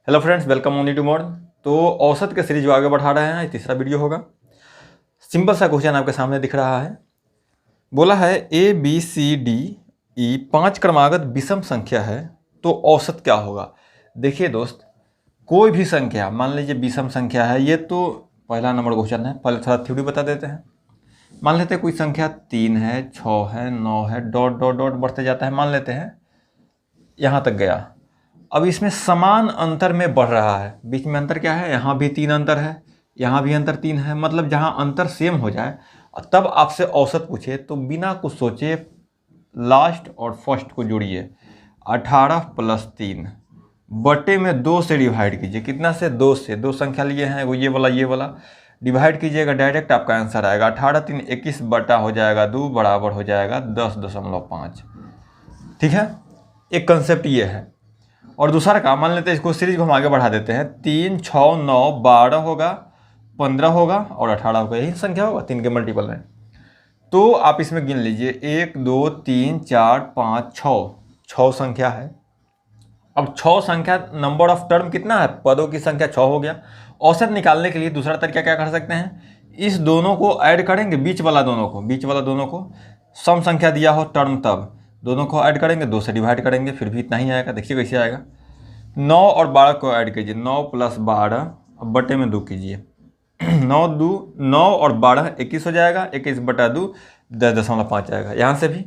Hello friends, welcome only to more. तो औसत के सीरीज जो आगे बढ़ा रहे हैं, तीसरा वीडियो होगा। सिंपल सा क्वेश्चन आपके सामने दिख रहा है। बोला है ए बी सी डी ई 5 क्रमागत विषम संख्या है तो औसत क्या होगा। देखिए दोस्त, कोई भी संख्या मान लीजिए विषम संख्या है, ये तो पहला नंबर क्वेश्चन है। पहले थोड़ा थ्योरी बता देते हैं। मान लेते हैं कोई संख्या 3 है, 6 है, 9 है, डॉट डॉट डॉट बढ़ते जाता है। मान लेते हैं यहाँ तक गया। अब इसमें समान अंतर में बढ़ रहा है। बीच में अंतर क्या है? यहाँ भी 3 अंतर है, यहाँ भी अंतर 3 है। मतलब जहाँ अंतर सेम हो जाए तब आपसे औसत पूछे तो बिना कुछ सोचे लास्ट और फर्स्ट को जोड़िए। 18 + 3 बटे में 2 से डिवाइड कीजिए। कितना से? 2 से। 2 संख्या लिए हैं, वो ये वाला डिवाइड कीजिएगा, डायरेक्ट आपका आंसर आएगा। 18 × 3 = 21 बटा हो जाएगा 2 बराबर हो जाएगा 10.5। ठीक है, एक कंसेप्ट ये है। और दूसरा काम मान लेते हैं, इसको सीरीज को हम आगे बढ़ा देते हैं। 3, 6, 9, 12 होगा, 15 होगा और 18 होगा। यही संख्या होगा, 3 के मल्टीपल है। तो आप इसमें गिन लीजिए 1, 2, 3, 4, 5, 6 संख्या है। अब 6 संख्या, नंबर ऑफ टर्म कितना है? पदों की संख्या 6 हो गया। औसत निकालने के लिए दूसरा तरीका क्या कर सकते हैं? इस दोनों को ऐड करेंगे, बीच वाला दोनों को सम संख्या दिया हो टर्म, तब दोनों को ऐड करेंगे, 2 से डिवाइड करेंगे, फिर भी इतना ही आएगा। देखिए कैसे आएगा। 9 और 12 को ऐड कीजिए, 9 + 12 बटे में 2 कीजिए। 9 और 12 21 हो जाएगा, 21 बटा 2 10.5 आएगा। यहाँ से भी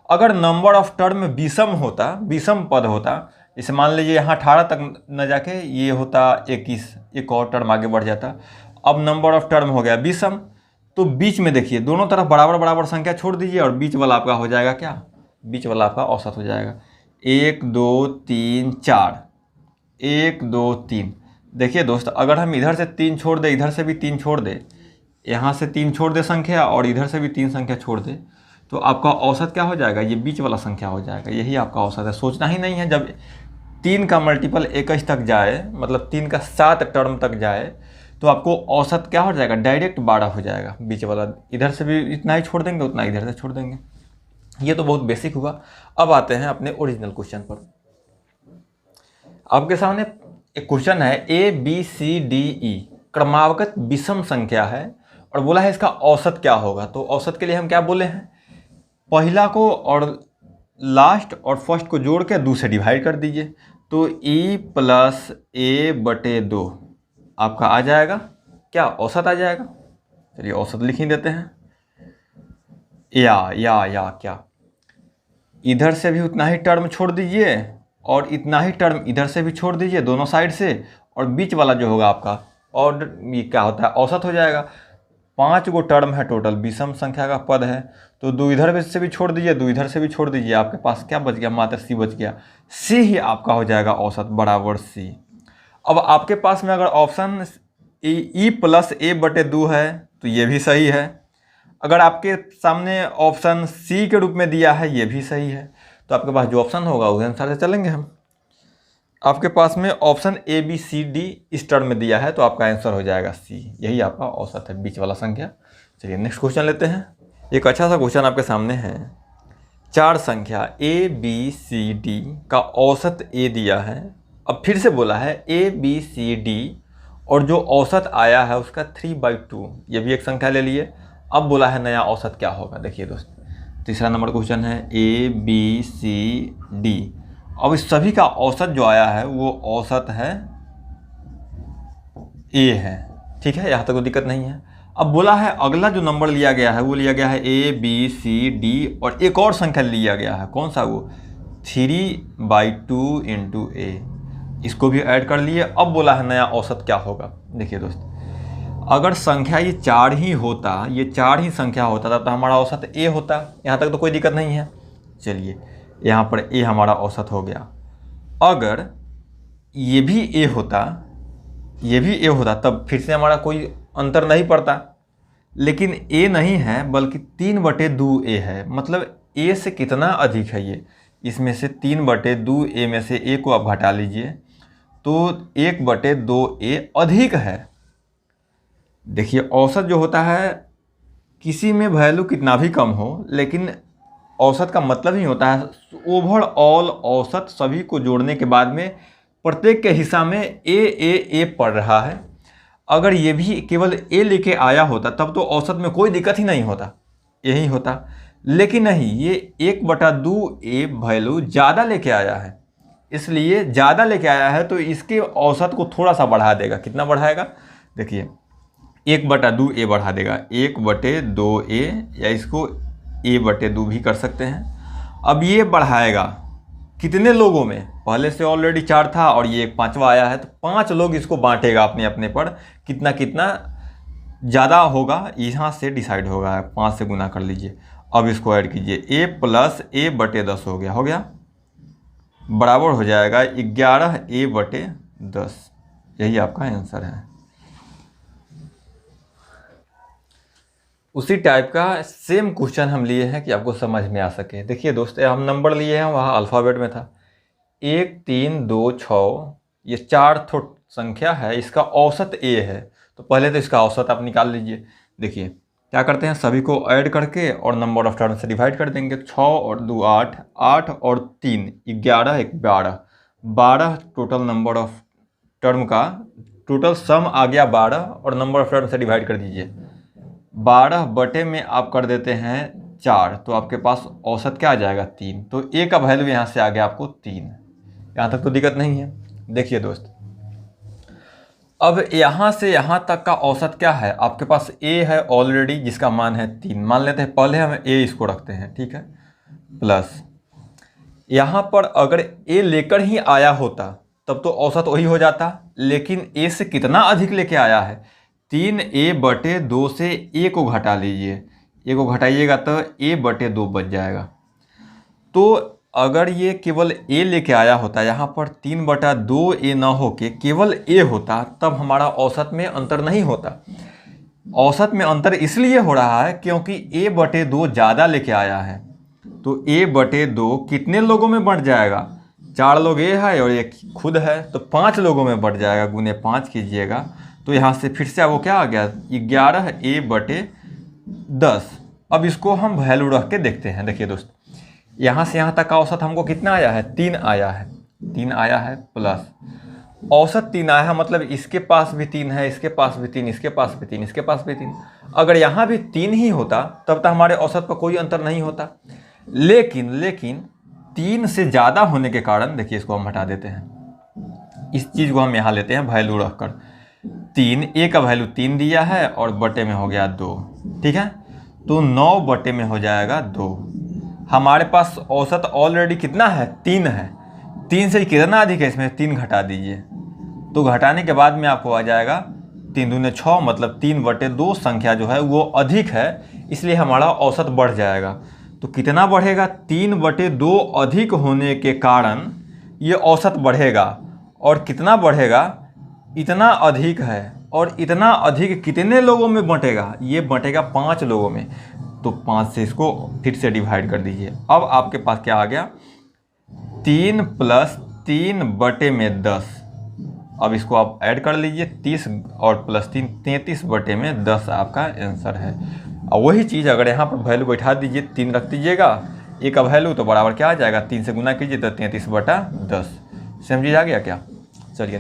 अगर नंबर ऑफ टर्म विषम पद होता, जैसे मान लीजिए यहाँ 18 तक न जाके ये होता 21, एक और टर्म आगे बढ़ जाता। अब नंबर ऑफ टर्म हो गया विषम, तो बीच में देखिए दोनों तरफ बराबर संख्या छोड़ दीजिए और बीच वाला आपका हो जाएगा क्या? बीच वाला आपका औसत हो जाएगा। 1, 2, 3, 4, 1, 2, 3। देखिए दोस्त, अगर हम इधर से 3 छोड़ दें, इधर से भी 3 छोड़ दें, यहाँ से 3 छोड़ दे संख्या और इधर से भी 3 संख्या छोड़ दे, तो आपका औसत क्या हो जाएगा? ये बीच वाला संख्या हो जाएगा। यही आपका औसत है। सोचना ही नहीं है। जब 3 का मल्टीपल 21 तक जाए, मतलब 3 का 7 टर्म तक जाए, तो आपको औसत क्या हो जाएगा? डायरेक्ट 12 हो जाएगा। बीच वाला इधर से भी इतना ही छोड़ देंगे, उतना इधर से छोड़ देंगे। ये तो बहुत बेसिक हुआ। अब आते हैं अपने ओरिजिनल क्वेश्चन पर। आपके सामने एक क्वेश्चन है, ए बी सी डी ई क्रमागत विषम संख्या है और बोला है इसका औसत क्या होगा। तो औसत के लिए हम क्या बोले हैं? पहला को और लास्ट और फर्स्ट को जोड़ के 2 से डिवाइड कर दीजिए, तो e + a/2 आपका आ जाएगा क्या? औसत आ जाएगा। चलिए औसत लिख ही देते हैं। या क्या, इधर से भी उतना ही टर्म छोड़ दीजिए और इतना ही टर्म इधर से भी छोड़ दीजिए, दोनों साइड से, और बीच वाला जो होगा आपका, और ये क्या होता है? औसत हो जाएगा। 5 गो टर्म है टोटल, विषम संख्या का पद है, तो 2 इधर से भी छोड़ दीजिए, 2 इधर से भी छोड़ दीजिए। आपके पास क्या बच गया? मात्र सी बच गया। सी ही आपका हो जाएगा औसत, बराबर सी। अब आपके पास में अगर ऑप्शन e + a/2 है तो ये भी सही है। अगर आपके सामने ऑप्शन सी के रूप में दिया है, ये भी सही है। तो आपके पास जो ऑप्शन होगा उस अनुसार से चलेंगे हम। आपके पास में option A B C D इस टर्म में दिया है, तो आपका आंसर हो जाएगा सी। यही आपका औसत है, बीच वाला संख्या। चलिए नेक्स्ट क्वेश्चन लेते हैं। एक अच्छा सा क्वेश्चन आपके सामने है। 4 संख्या ए बी सी डी का औसत ए दिया है। अब फिर से बोला है ए बी सी डी, और जो औसत आया है उसका 3/2। ये भी एक संख्या ले लिए। अब बोला है नया औसत क्या होगा। देखिए दोस्त, तीसरा नंबर क्वेश्चन है, ए बी सी डी। अब इस सभी का औसत जो आया है वो औसत है ए है। ठीक है, यहाँ तक कोई दिक्कत नहीं है। अब बोला है अगला जो नंबर लिया गया है वो लिया गया है ए बी सी डी, और एक और संख्या लिया गया है। कौन सा? वो 3/2 × a। इसको भी ऐड कर लिए। अब बोला है नया औसत क्या होगा। देखिए दोस्त, अगर संख्या ये 4 ही होता, ये 4 ही संख्या होता तो हमारा औसत ए होता। यहाँ तक तो कोई दिक्कत नहीं है। चलिए, यहाँ पर ए हमारा औसत हो गया। अगर ये भी ए होता, तब फिर से हमारा कोई अंतर नहीं पड़ता। लेकिन ए नहीं है, बल्कि 3/2 ए है। मतलब ए से कितना अधिक है ये? इसमें से 3/2 ए में से ए को आप घटा लीजिए, तो 1/2 ए अधिक है। देखिए, औसत जो होता है, किसी में वैल्यू कितना भी कम हो, लेकिन औसत का मतलब ही होता है ओवरऑल औसत, सभी को जोड़ने के बाद में प्रत्येक के हिस्सा में ए पड़ रहा है। अगर ये भी केवल ए लेके आया होता तब तो औसत में कोई दिक्कत ही नहीं होता, यही होता। लेकिन नहीं, ये 1/2 ए वैल्यू ज़्यादा लेके आया है, इसलिए ज़्यादा लेके आया है तो इसके औसत को थोड़ा सा बढ़ा देगा। कितना बढ़ाएगा? देखिए 1/2 ए बढ़ा देगा, 1/2 ए, या इसको a/2 भी कर सकते हैं। अब ये बढ़ाएगा कितने लोगों में? पहले से ऑलरेडी 4 था और ये एक 5वां आया है, तो 5 लोग इसको बांटेगा अपने अपने पर। कितना कितना ज़्यादा होगा यहाँ से डिसाइड होगा, 5 से गुना कर लीजिए। अब इसको ऐड कीजिए, a + a/10 हो गया, बराबर हो जाएगा 11a/10। यही आपका आंसर है। उसी टाइप का सेम क्वेश्चन हम लिए हैं कि आपको समझ में आ सके। देखिए दोस्त, हम नंबर लिए हैं, वहाँ अल्फ़ाबेट में था 1 3 2 6, ये 4 संख्या है, इसका औसत a है। तो पहले तो इसका औसत आप निकाल लीजिए। देखिए क्या करते हैं, सभी को ऐड करके और नंबर ऑफ टर्म से डिवाइड कर देंगे। 6 और 2 8, 8 और 3 11, 1 12, 12 टोटल नंबर ऑफ टर्म का टोटल सम आ गया 12, और नंबर ऑफ टर्म से डिवाइड कर दीजिए। 12 बटे में आप कर देते हैं 4, तो आपके पास औसत क्या आ जाएगा? 3। तो a का वैल्यू यहाँ से आ गया आपको 3। यहाँ तक तो दिक्कत नहीं है। देखिए दोस्त, अब यहाँ से यहाँ तक का औसत क्या है? आपके पास a है ऑलरेडी, जिसका मान है 3। मान लेते हैं, पहले हम a इसको रखते हैं, ठीक है, प्लस यहाँ पर अगर a लेकर ही आया होता तब तो औसत वही हो जाता, लेकिन a से कितना अधिक लेके आया है? 3a/2 से a को घटा लीजिए, a को घटाइएगा तो a/2 बच जाएगा। तो अगर ये केवल a लेके आया होता, यहाँ पर 3/2 a ना हो के केवल a होता, तब हमारा औसत में अंतर नहीं होता। औसत में अंतर इसलिए हो रहा है क्योंकि a/2 ज़्यादा लेके आया है। तो a/2 कितने लोगों में बढ़ जाएगा? 4 लोग a है और एक खुद है, तो 5 लोगों में बढ़ जाएगा। गुने 5 कीजिएगा तो यहाँ से फिर से वो क्या आ गया? 11a/10। अब इसको हम वैल्यू रख के देखते हैं। देखिए दोस्त, यहाँ से यहाँ तक का औसत हमको कितना आया है? 3 आया है। 3 आया है प्लस औसत 3 आया है, मतलब इसके पास भी 3 है, इसके पास भी 3, इसके पास भी 3, इसके पास भी 3। अगर यहाँ भी 3 ही होता तब तो हमारे औसत पर कोई अंतर नहीं होता। लेकिन 3 से ज़्यादा होने के कारण, देखिए इसको हम हटा देते हैं, इस चीज़ को हम यहाँ लेते हैं वैल्यू रख कर। 3 a का वैल्यू 3 दिया है और बटे में हो गया 2, ठीक है, तो 9 बटे में हो जाएगा 2। हमारे पास औसत ऑलरेडी कितना है? 3 है। 3 से कितना अधिक है? इसमें 3 घटा दीजिए, तो घटाने के बाद में आपको आ जाएगा 3 दूने 6, मतलब 3/2 संख्या जो है वो अधिक है, इसलिए हमारा औसत बढ़ जाएगा। तो कितना बढ़ेगा? 3/2 अधिक होने के कारण ये औसत बढ़ेगा। और कितना बढ़ेगा? इतना अधिक है, और इतना अधिक कितने लोगों में बंटेगा? ये बंटेगा 5 लोगों में। तो 5 से इसको फिर से डिवाइड कर दीजिए। अब आपके पास क्या आ गया? 3 + 3/10। अब इसको आप ऐड कर लीजिए, 30 और +3 33/10 आपका आंसर है। और वही चीज़ अगर यहाँ पर वैल्यू बैठा दीजिए, 3 रख दीजिएगा, a का वैल्यू, तो बराबर क्या आ जाएगा? 3 से गुना कीजिए तो 33/10। समझिए आ गया क्या? चलिए।